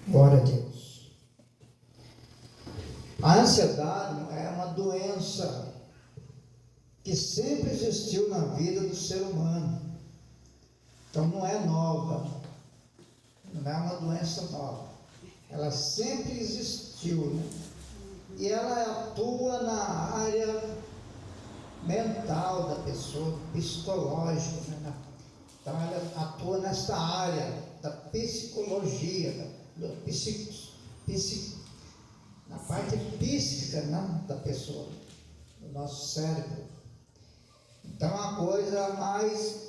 Glória a Deus. A ansiedade é uma doença que sempre existiu na vida do ser humano. Então não é nova, não é uma doença nova. Ela sempre existiu, né? E ela atua na área mental da pessoa, psicológica, né? Então ela atua nessa área da psicologia, na parte psíquica, né, da pessoa, do nosso cérebro. Então é uma coisa mais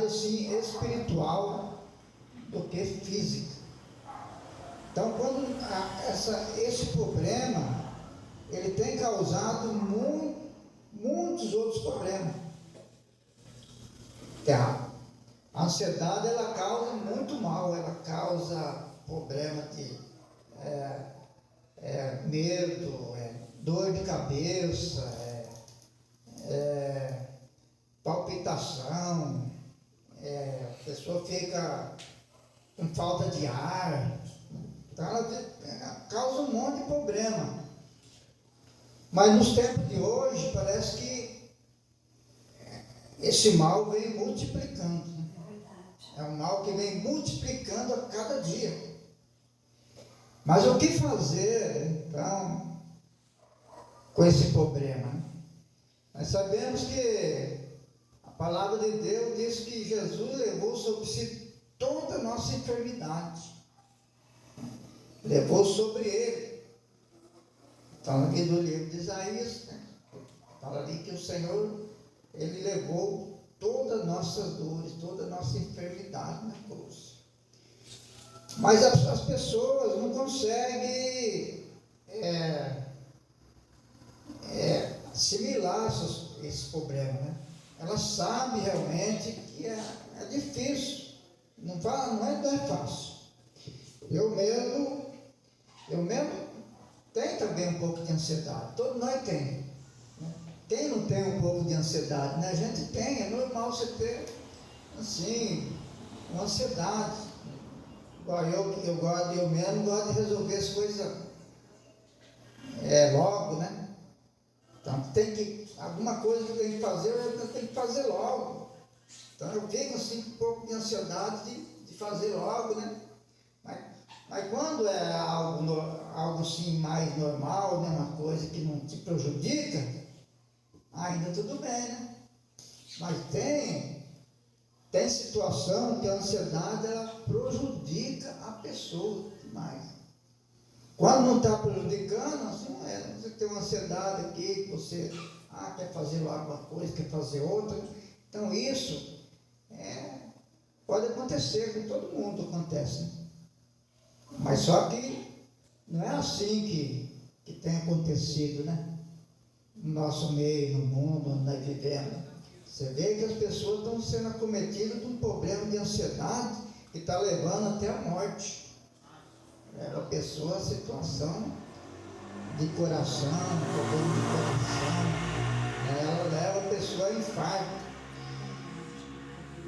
assim espiritual do que física. Então quando esse problema, ele tem causado muitos outros problemas. A ansiedade, ela causa muito mal, ela causa problema de medo, dor de cabeça, palpitação, a pessoa fica com falta de ar, então ela causa um monte de problema. Mas nos tempos de hoje, parece que esse mal vem multiplicando. É um mal que vem multiplicando a cada dia. Mas o que fazer, então, com esse problema? Nós sabemos que a palavra de Deus diz que Jesus levou sobre si toda a nossa enfermidade. Levou sobre ele. Fala aqui do livro de Isaías, né? Fala ali que o Senhor, ele levou todas as nossas dores, toda a nossa enfermidade na cruz. Mas as pessoas não conseguem assimilar esse problema, né? Elas sabem realmente que é difícil, não é fácil. Eu mesmo tenho também um pouco de ansiedade, todos nós temos. Né? Quem não tem um pouco de ansiedade, né? A gente tem, é normal você ter, assim, uma ansiedade. Eu mesmo gosto de resolver as coisas logo, né? Então alguma coisa que eu tenho que fazer, eu tenho que fazer logo. Então eu fico assim com um pouco de ansiedade de fazer logo, né? Mas quando é algo assim mais normal, né? Uma coisa que não te prejudica, ainda tudo bem, né? Mas tem situação que a ansiedade, ela prejudica a pessoa demais. Quando não está prejudicando, assim não é. Você tem uma ansiedade aqui, que você quer fazer logo uma coisa, quer fazer outra. Então isso pode acontecer, com todo mundo acontece. Né? Mas só que não é assim que tem acontecido, né? No nosso meio, no mundo onde nós vivemos. Você vê que as pessoas estão sendo acometidas de um problema de ansiedade que está levando até a morte. Leva a pessoa a situação de coração, problema de coração, ela leva a pessoa a infarto.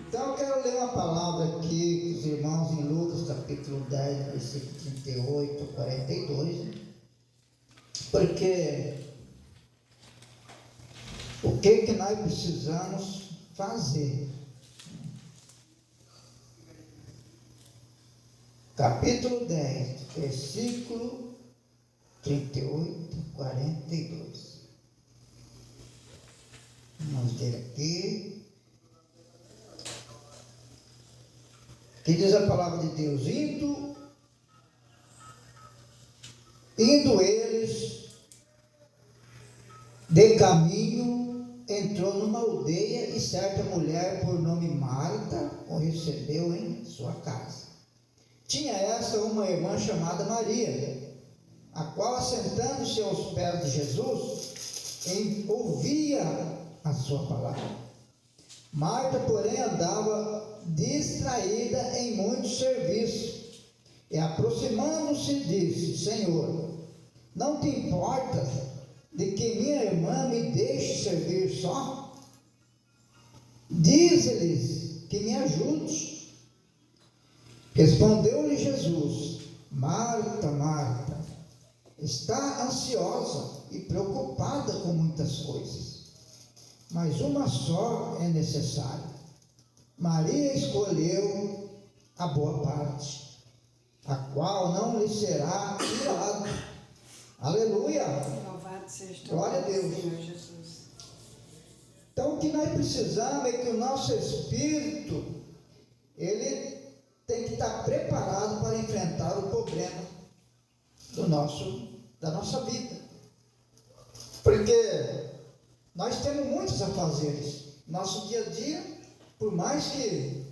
Então eu quero ler uma palavra aqui com os irmãos em Lucas capítulo 10, versículo 38 a 42, porque o que nós precisamos fazer? Capítulo 10, versículo 38 a 42. Vamos ver aqui. Que diz a palavra de Deus: indo eles de caminho, entrou numa aldeia e certa mulher por nome Marta o recebeu em sua casa. Tinha esta uma irmã chamada Maria, a qual, assentando-se aos pés de Jesus, ouvia a sua palavra. Marta, porém, andava distraída em muitos serviços, e aproximando-se disse: Senhor, não te importas de que minha irmã me deixe servir só? Dize-lhes que me ajude. Respondeu-lhe Jesus: Marta, Marta, está ansiosa e preocupada com muitas coisas, mas uma só é necessária. Maria escolheu a boa parte, a qual não lhe será tirada. Aleluia! Louvado seja o Glória a nome Deus. do Senhor Jesus. Então, o que nós precisamos é que o nosso espírito, ele tem que estar preparado para enfrentar o problema da nossa vida. Porque nós temos muitos afazeres. Nosso dia a dia, por mais que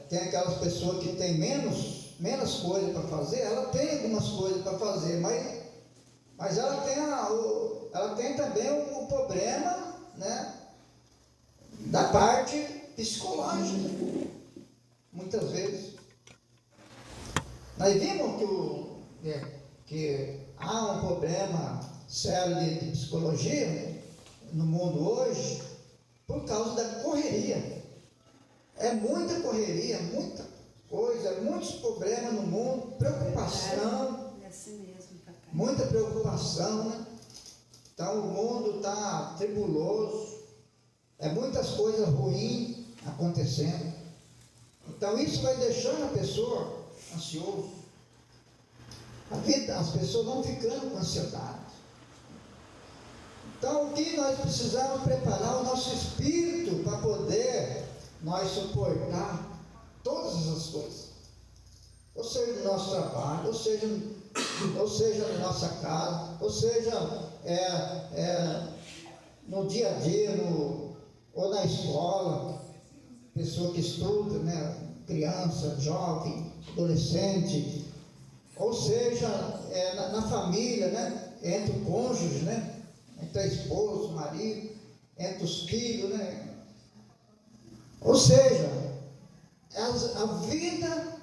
tem aquelas pessoas que têm menos coisas para fazer, ela tem algumas coisas para fazer, mas ela tem também o problema, né, da parte psicológica, muitas vezes. Nós vimos que há um problema sério de psicologia, né, no mundo hoje, por causa da correria. É muita correria, muita coisa, muitos problemas no mundo, preocupação, É assim mesmo, papai. muita preocupação, né? Então o mundo está tribuloso, muitas coisas ruins acontecendo. Então isso vai deixando a pessoa ansiosa. As pessoas vão ficando com ansiedade. Então o que nós precisamos preparar o nosso espírito para poder nós suportar todas essas coisas. Ou seja, no nosso trabalho, ou seja na nossa casa, ou seja no dia a dia, ou na escola, pessoa que estuda, né, criança, jovem, adolescente, ou seja, na família, né, entre o cônjuge, né, entre a esposa, o marido, entre os filhos, né, ou seja, a vida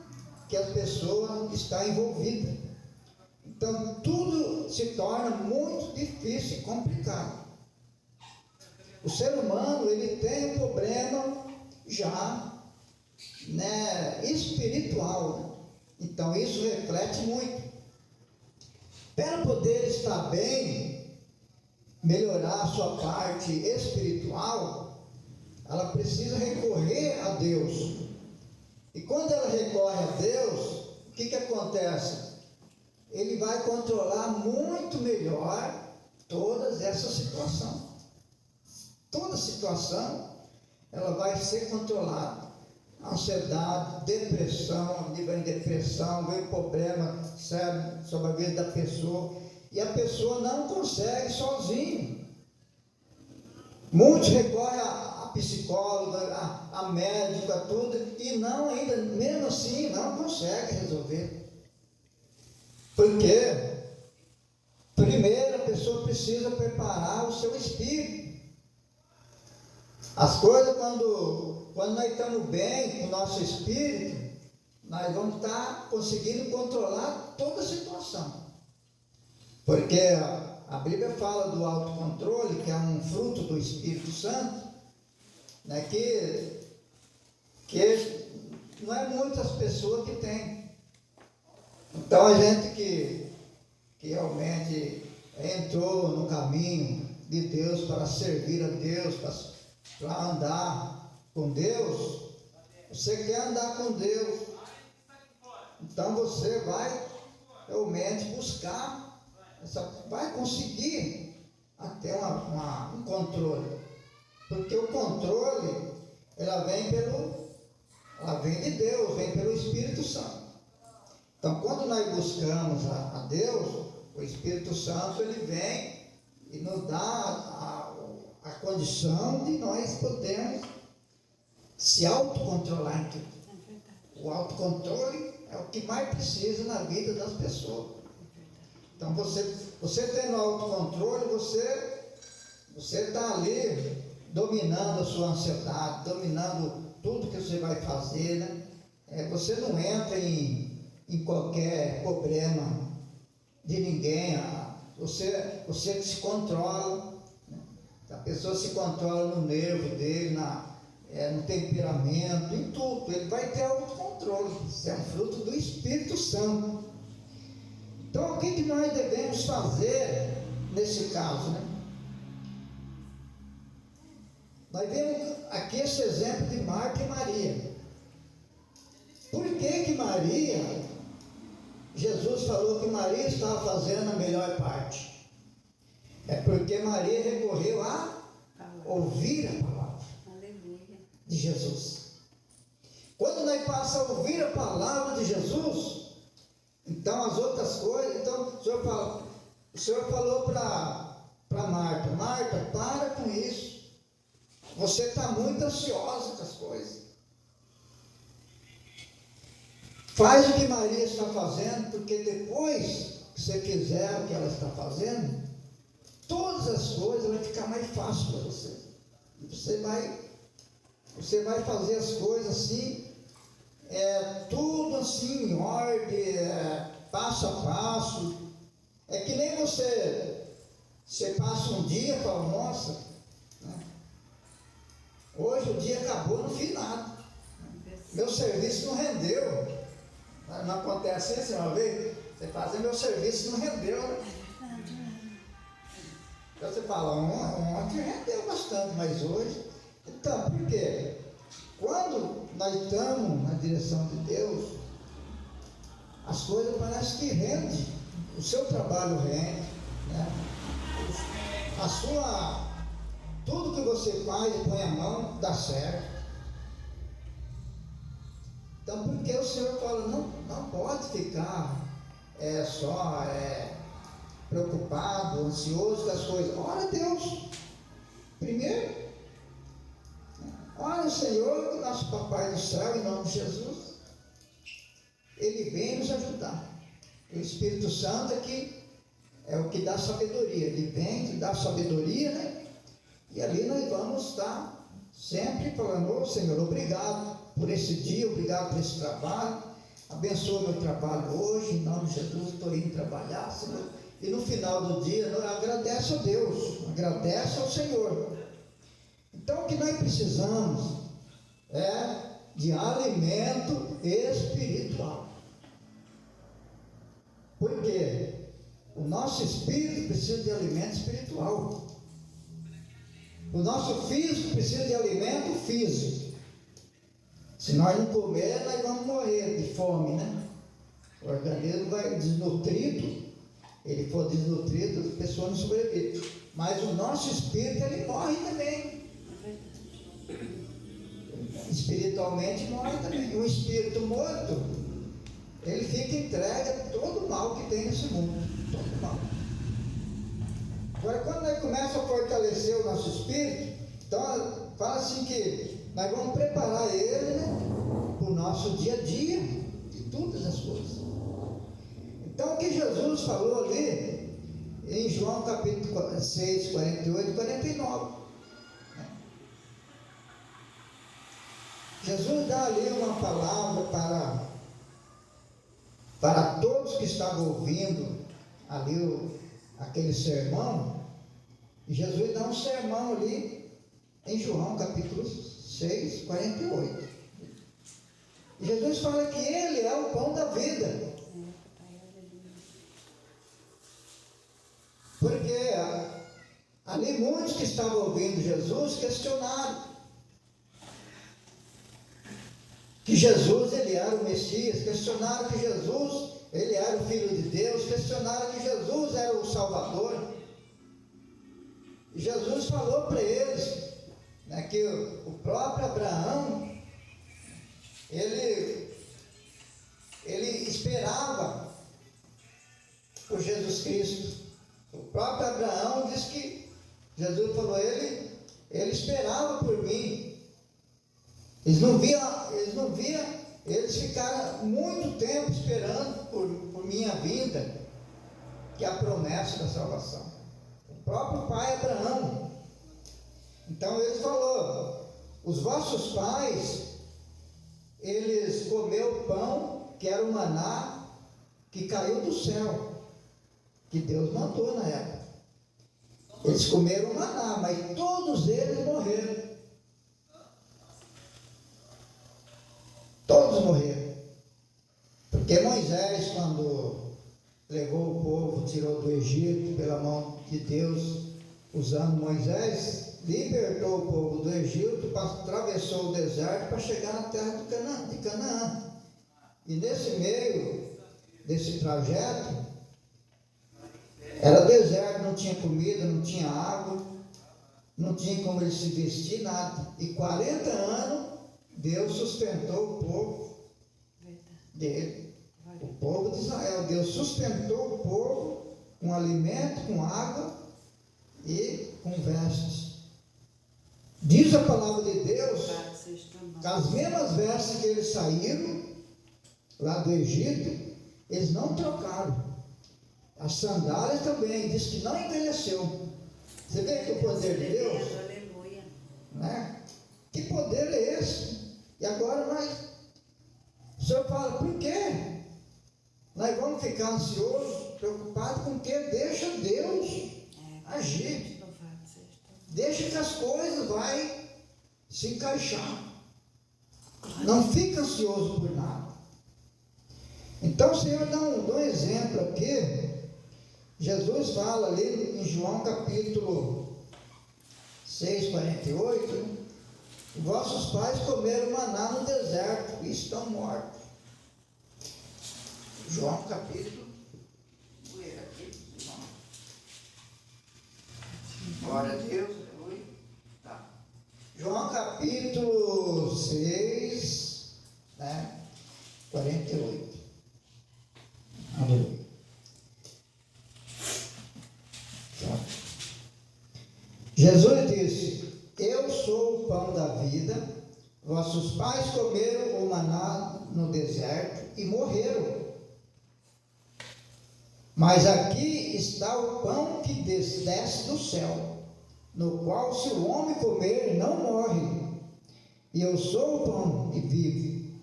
que a pessoa está envolvida. Então, tudo se torna muito difícil e complicado. O ser humano, ele tem um problema já, né, espiritual, né? Então, isso reflete muito. Para poder estar bem, melhorar a sua parte espiritual, ela precisa recorrer a Deus. E quando ela recorre a Deus, o que acontece? Ele vai controlar muito melhor todas essas situações. Toda situação, ela vai ser controlada. Ansiedade, depressão, vem depressão, vem problema sério sobre a vida da pessoa. E a pessoa não consegue sozinha. Muitos recorrem a psicóloga, a médico, a tudo, e não ainda, mesmo assim, não consegue resolver. Porque, primeiro, a pessoa precisa preparar o seu espírito. As coisas, quando nós estamos bem com o nosso espírito, nós vamos estar conseguindo controlar toda a situação. Porque a Bíblia fala do autocontrole, que é um fruto do Espírito Santo, né, que não é muitas pessoas que têm. Então a gente que realmente entrou no caminho de Deus para servir a Deus, para andar com Deus, você quer andar com Deus, então você vai realmente buscar, vai conseguir até um controle, porque o controle ela vem de Deus, vem pelo Espírito Santo. Então, quando nós buscamos a Deus, o Espírito Santo ele vem e nos dá a condição de nós podermos se autocontrolar em tudo. O autocontrole é o que mais precisa na vida das pessoas. Então, você tendo autocontrole, você está ali dominando a sua ansiedade, dominando tudo que você vai fazer, né? Você não entra em qualquer problema de ninguém, você se controla, né? A pessoa se controla no nervo dele, no temperamento, em tudo. Ele vai ter autocontrole. Isso é um fruto do Espírito Santo. Então, o que nós devemos fazer nesse caso, né? Nós vemos aqui esse exemplo de Marta e Maria. Por que Maria, Jesus falou que Maria estava fazendo a melhor parte? É porque Maria recorreu a ouvir a palavra de Jesus. Quando nós passamos a ouvir a palavra de Jesus, então as outras coisas, então o Senhor falou para Marta: Marta, para com isso. Você está muito ansiosa com as coisas. Faz o que Maria está fazendo, porque depois que você fizer o que ela está fazendo, todas as coisas vão ficar mais fácil para você. Você vai fazer as coisas assim, tudo assim em ordem, passo a passo. É que nem você passa um dia e fala: nossa, né? Hoje o dia acabou, não fiz nada. Meu serviço não rendeu. Não acontece assim uma vez? Você faz: meu serviço não rendeu, né? Então você fala: ontem rendeu bastante, mas hoje. Então, por quê? Quando nós estamos na direção de Deus, as coisas parecem que rendem. O seu trabalho rende, né? Tudo que você faz e põe a mão, dá certo. Então, porque o Senhor fala: não pode ficar só preocupado, ansioso com as coisas. Ora a Deus primeiro. Ora o Senhor, nosso Papai do céu, em nome de Jesus. Ele vem nos ajudar. O Espírito Santo aqui é o que dá sabedoria. Ele vem, dá sabedoria, né? E ali nós vamos estar sempre falando: ô Senhor, obrigado por esse dia, obrigado por esse trabalho. Abençoa meu trabalho hoje, em nome de Jesus. Estou indo trabalhar, Senhor. E no final do dia, agradece a Deus, agradece ao Senhor. Então, o que nós precisamos é de alimento espiritual. Por quê? O nosso espírito precisa de alimento espiritual. O nosso físico precisa de alimento físico. Se nós não comer, nós vamos morrer de fome, né? O organismo vai desnutrido. Ele for desnutrido, a pessoa não sobrevive. Mas o nosso espírito, ele morre também. Espiritualmente morre também. Um espírito morto, ele fica entregue a todo o mal que tem nesse mundo. Todo mal. Agora, quando nós começamos a fortalecer o nosso espírito, então fala assim que nós vamos preparar ele, né, para o nosso dia a dia, de todas as coisas. Então, o que Jesus falou ali, em João capítulo 6, 48 e 49. Jesus dá ali uma palavra para todos que estavam ouvindo ali aquele sermão. E Jesus dá um sermão ali em João capítulo 6, 48. E Jesus fala que Ele é o pão da vida. Porque ali muitos que estavam ouvindo Jesus questionaram que Jesus, ele era o Messias, questionaram que Jesus, ele era o Filho de Deus, questionaram que Jesus era o Salvador. E Jesus falou para eles, né, que o próprio Abraão, ele esperava por Jesus Cristo. O próprio Abraão diz que Jesus falou: ele esperava por mim. Eles não viam, eles ficaram muito tempo esperando por minha vinda, que é a promessa da salvação. O próprio pai Abraão. Então ele falou: os vossos pais, eles comeram pão, que era o maná, que caiu do céu, que Deus mandou na época. Eles comeram maná, mas todos eles morreram. morrer. Porque Moisés, quando levou o povo, tirou do Egito pela mão de Deus, usando Moisés, libertou o povo do Egito, atravessou o deserto para chegar na terra de Canaã. E nesse meio desse trajeto, era deserto, não tinha comida, não tinha água, não tinha como ele se vestir, nada. E 40 anos, Deus sustentou o povo dele, o povo de Israel. Deus sustentou o povo com alimento, com água e com vestes. Diz a palavra de Deus que as mesmas vestes que eles saíram lá do Egito, eles não trocaram. As sandálias também, diz que não envelheceu. Você vê que o poder de Deus? Aleluia. Né? Que poder é esse? E agora o Senhor fala, por quê? Nós vamos ficar ansiosos, preocupados com o quê? Deixa Deus agir. Deixa que as coisas vai se encaixar. Não fica ansioso por nada. Então o Senhor dá um exemplo aqui. Jesus fala ali em João capítulo 6, 48, vossos pais comeram maná no deserto e estão mortos. João capítulo, vou ler aqui, glória a Deus, aleluia. Tá. João capítulo 6, né, 48. Aleluia. Jesus disse, eu sou o pão da vida, vossos pais comeram o maná no deserto e morreram. Mas aqui está o pão que desce do céu, no qual se o homem comer não morre. E eu sou o pão que vive.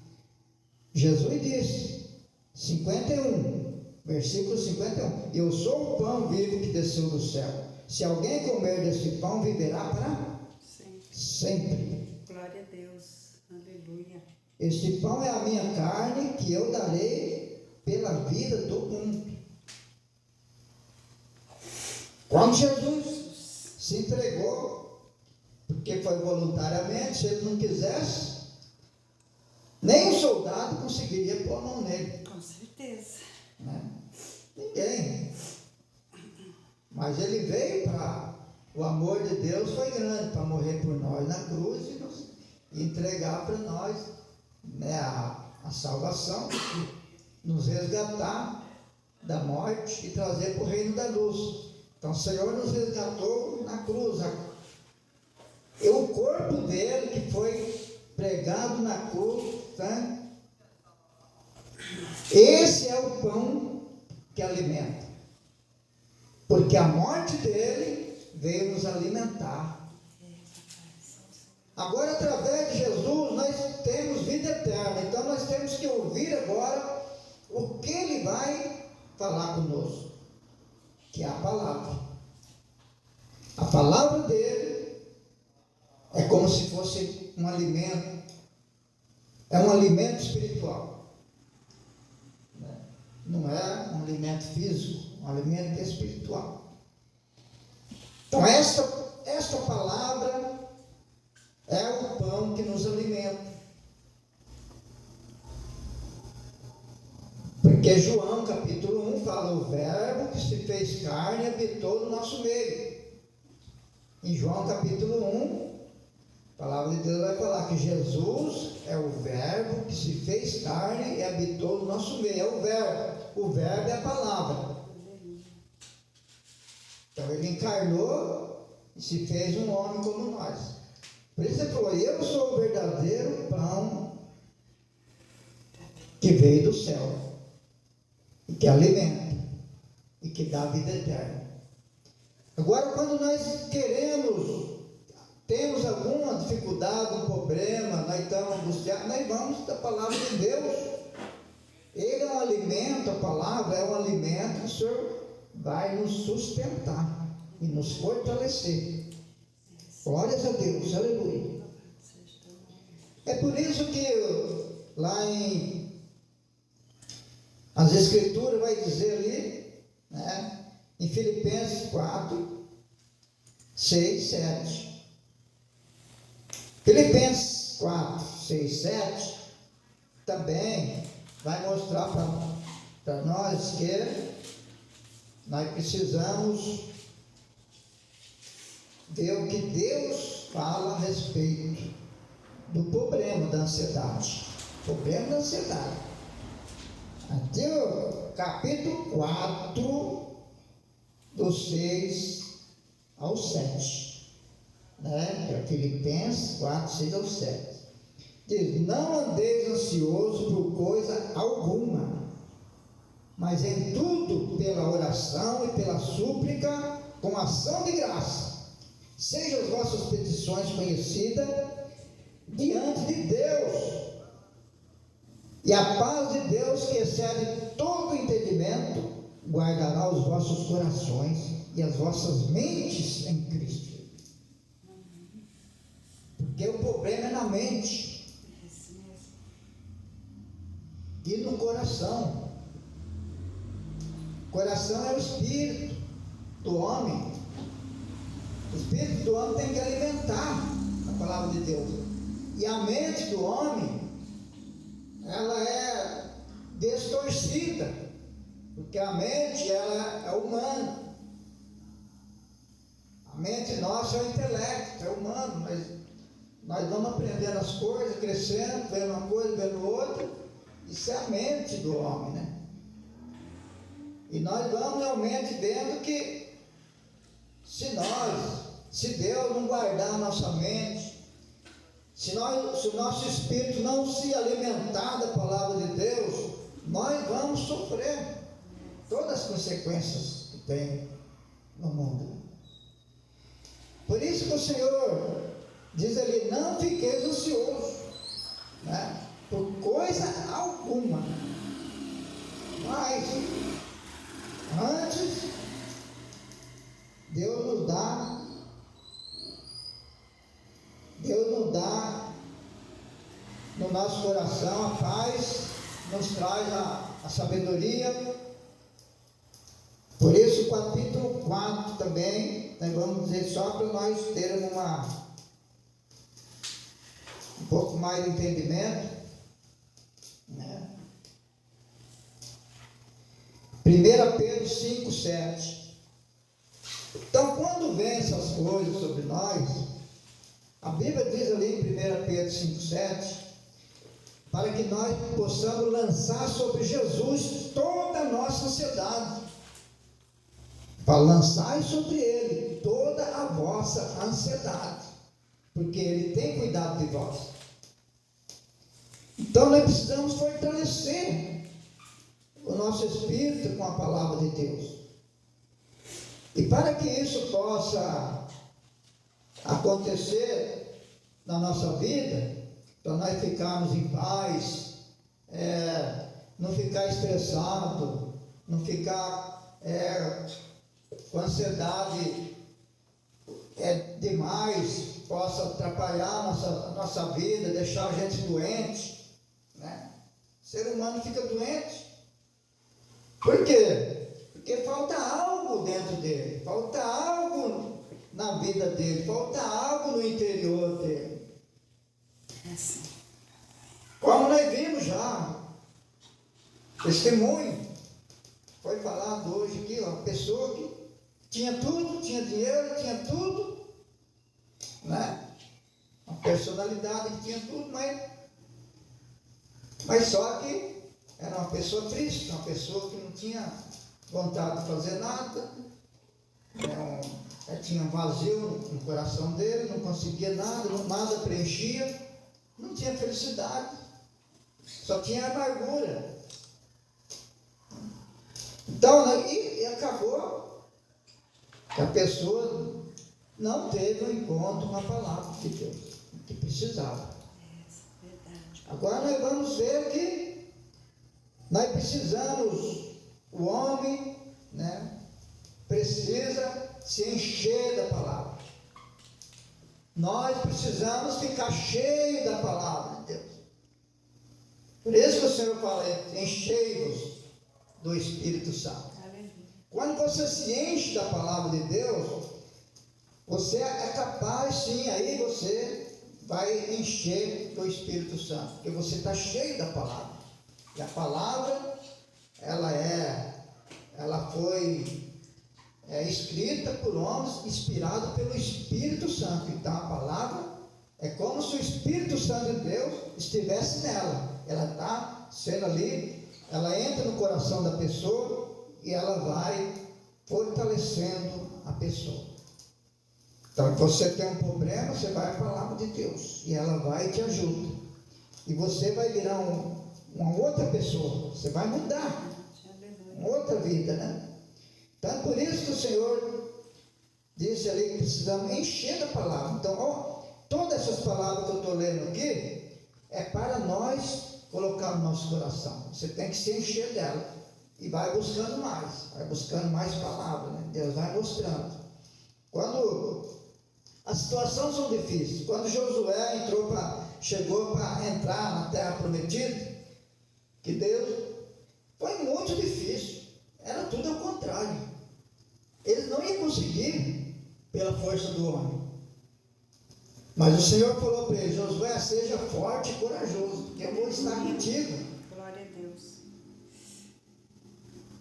Jesus disse, 51, versículo 51, eu sou o pão vivo que desceu do céu. Se alguém comer desse pão, viverá para sempre. Glória a Deus. Aleluia. Este pão é a minha carne que eu darei pela vida do mundo. Quando Jesus se entregou, porque foi voluntariamente, se ele não quisesse, nem um soldado conseguiria pôr a mão nele. Com certeza. Né? Ninguém. Mas ele veio para... O amor de Deus foi grande para morrer por nós na cruz e nos entregar para nós, né, a salvação, nos resgatar da morte e trazer para o reino da luz. Então o Senhor nos resgatou na cruz. E o corpo dele que foi pregado na cruz, tá? Esse é o pão que alimenta. Porque a morte dele veio nos alimentar. Agora, através de Jesus, nós temos vida eterna. Então, nós temos que ouvir agora o que ele vai falar conosco, que é a palavra. A palavra dele é como se fosse um alimento. É um alimento espiritual. Não é um alimento físico, um alimento espiritual. Então, esta palavra é o pão que nos alimenta. Porque João capítulo 1 fala, o verbo que se fez carne e habitou no nosso meio. Em João capítulo 1, a palavra de Deus vai falar que Jesus é o verbo que se fez carne e habitou no nosso meio. É o verbo. O verbo é a palavra. Então ele encarnou e se fez um homem como nós. Por isso ele falou, eu sou o verdadeiro pão que veio do céu e que alimenta e que dá vida eterna. Agora, quando nós temos alguma dificuldade, um problema, nós estamos angustiados, nós vamos da palavra de Deus. Ele é um alimento, a palavra é um alimento que o Senhor vai nos sustentar e nos fortalecer. Glórias a Deus, aleluia. É por isso que lá as Escrituras vai dizer ali, né, em Filipenses 4, 6, 7. Filipenses 4, 6, 7 também vai mostrar para nós que nós precisamos ver o que Deus fala a respeito do problema da ansiedade. Problema da ansiedade. Até o capítulo 4, do 6 ao 7. Né? É Filipenses 4, 6 ao 7. Diz: não andeis ansioso por coisa alguma, mas em tudo, pela oração e pela súplica, com ação de graça, sejam as vossas petições conhecidas diante de Deus. E a paz de Deus, que excede todo entendimento, guardará os vossos corações e as vossas mentes em Cristo. Porque o problema é na mente e no coração. O coração é o espírito do homem. O espírito do homem tem que alimentar a palavra de Deus. E a mente do homem, ela é distorcida, porque a mente, ela é humana. A mente nossa é o intelecto, é humano, mas nós vamos aprendendo as coisas, crescendo, vendo uma coisa, vendo outra. Isso é a mente do homem, né? E nós vamos realmente vendo que se Deus não guardar a nossa mente, se o nosso espírito não se alimentar da palavra de Deus, nós vamos sofrer todas as consequências que tem no mundo. Por isso que o Senhor diz ali: não fiqueis ansioso, né, por coisa alguma, mas antes Deus nos dá no nosso coração a paz, nos traz a sabedoria. Por isso o capítulo 4 também, nós vamos dizer só para nós termos um pouco mais de entendimento, né? 1 Pedro 5, 7. Então, quando vem essas coisas sobre nós, a Bíblia diz ali em 1 Pedro 5, 7, para que nós possamos lançar sobre Jesus toda a nossa ansiedade. Para lançar sobre Ele toda a vossa ansiedade, porque Ele tem cuidado de vós. Então nós precisamos fortalecer o nosso espírito com a palavra de Deus. E para que isso possa acontecer na nossa vida, para nós ficarmos em paz, não ficar estressado, não ficar com ansiedade demais, possa atrapalhar a nossa vida, deixar a gente doente, né? O ser humano fica doente. Por quê? Porque falta algo dentro dele, falta algo na vida dele, falta algo no interior dele. Como nós vimos já, testemunho, foi falado hoje aqui, uma pessoa que tinha tudo, tinha dinheiro, tinha tudo, né? Uma personalidade que tinha tudo, mas só que era uma pessoa triste, uma pessoa que não tinha vontade de fazer nada, tinha um vazio no coração dele, não conseguia nada, nada preenchia, não tinha felicidade, só tinha amargura. Então, e acabou que a pessoa não teve um encontro com a palavra de Deus, que precisava. Agora nós vamos ver que nós precisamos, o homem, né, precisa se encher da palavra. Nós precisamos ficar cheio da palavra de Deus. Por isso que o Senhor fala, enchei-vos do Espírito Santo. Aleluia. Quando você se enche da palavra de Deus, você é capaz, sim, aí você vai encher do Espírito Santo, porque você está cheio da palavra. E a palavra, ela foi escrita por homens, inspirada pelo Espírito Santo. Então a palavra é como se o Espírito Santo de Deus estivesse nela. Ela está sendo ali, ela entra no coração da pessoa e ela vai fortalecendo a pessoa. Então, se você tem um problema, você vai à palavra de Deus e ela vai e te ajuda. E você vai virar uma outra pessoa, você vai mudar, uma outra vida, né? Então, é por isso que o Senhor disse ali que precisamos encher da palavra. Então, todas essas palavras que eu estou lendo aqui, é para nós colocar no nosso coração. Você tem que se encher dela e vai buscando mais palavras, né? Deus vai mostrando. Quando as situações são difíceis, quando Josué chegou para entrar na terra prometida, que Deus foi muito difícil, era tudo ao contrário. Eles não iam conseguir pela força do homem. Mas o Senhor falou para ele, Josué, seja forte e corajoso, porque eu vou estar contigo. Glória a Deus.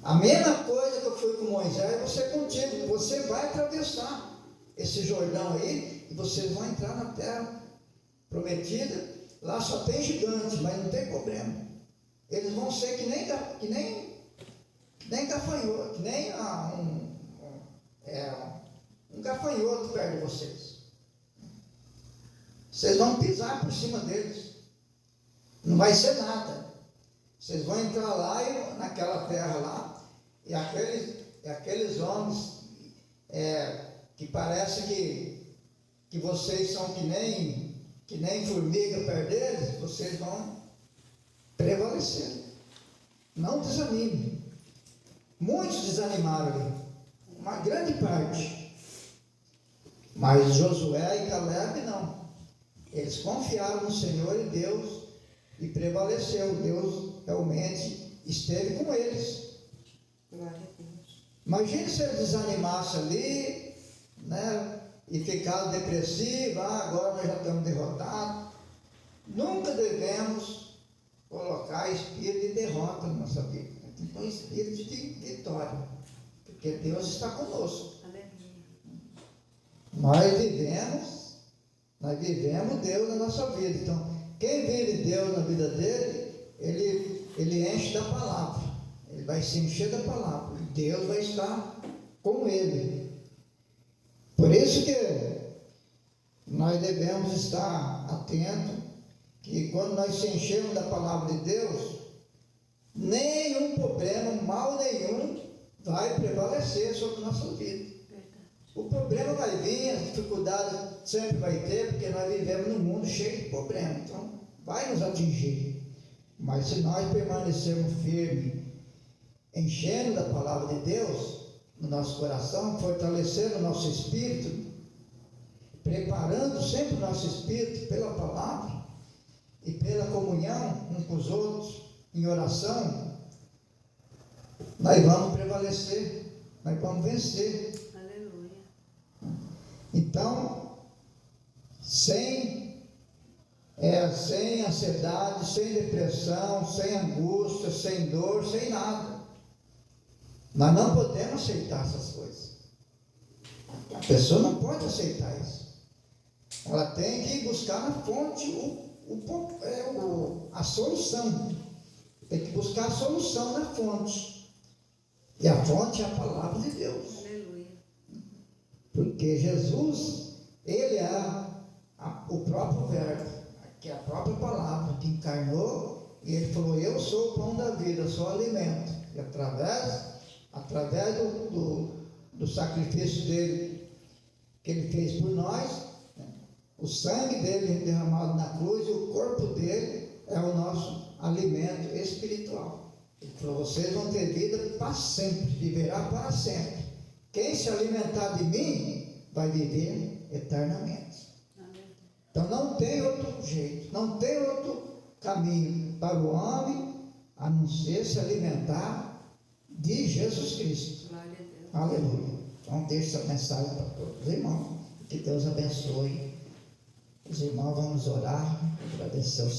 A mesma coisa que eu fui com Moisés, você contigo. Você vai atravessar esse Jordão aí e vocês vão entrar na terra prometida. Lá só tem gigante, mas não tem problema. Eles vão ser que nem gafanhoto, que nem um gafanhoto perto de vocês. Vocês vão pisar por cima deles. Não vai ser nada. Vocês vão entrar lá naquela terra lá, e aqueles homens que parece que vocês são que nem formiga perto deles, vocês vão prevalecer. Não desanime. Muitos desanimaram ali, uma grande parte. Mas Josué e Caleb não. Eles confiaram no Senhor e Deus e prevaleceu. Deus realmente esteve com eles. Glória a Deus. Imagine se eles desanimassem ali, né, e ficaram depressivos, agora nós já estamos derrotados. Nunca devemos colocar espírito de derrota na nossa vida. Tem que ter um espírito de vitória, porque Deus está conosco. Aleluia. Nós vivemos Deus na nossa vida. Então, quem vive Deus na vida dele, ele enche da palavra. Ele vai se encher da palavra. Deus vai estar com ele. Por isso que nós devemos estar atentos, que quando nós se enchemos da palavra de Deus, nenhum problema, mal nenhum, vai prevalecer sobre a nossa vida. O problema vai vir, a dificuldade sempre vai ter, porque nós vivemos num mundo cheio de problemas, então vai nos atingir. Mas se nós permanecermos firmes, enchendo da palavra de Deus no nosso coração, fortalecendo o nosso espírito, preparando sempre o nosso espírito pela palavra e pela comunhão uns com os outros, em oração, nós vamos prevalecer, nós vamos vencer. Então, sem ansiedade, sem depressão, sem angústia, sem dor, sem nada. Nós não podemos aceitar essas coisas. A pessoa não pode aceitar isso. Ela tem que buscar na fonte a solução. Tem que buscar a solução na fonte. E a fonte é a palavra de Deus. Porque Jesus, ele é o próprio verbo, que é a própria palavra, que encarnou, e ele falou, eu sou o pão da vida, eu sou o alimento. E através do sacrifício dele, que ele fez por nós, né, o sangue dele derramado na cruz, e o corpo dele é o nosso alimento espiritual. Ele falou, vocês vão ter vida para sempre, viverá para sempre. Quem se alimentar de mim, vai viver eternamente. Então não tem outro jeito, não tem outro caminho para o homem a não ser se alimentar de Jesus Cristo. Glória a Deus. Aleluia. Então, deixo essa mensagem para todos os irmãos. Que Deus abençoe. Os irmãos, vamos orar, agradecer ao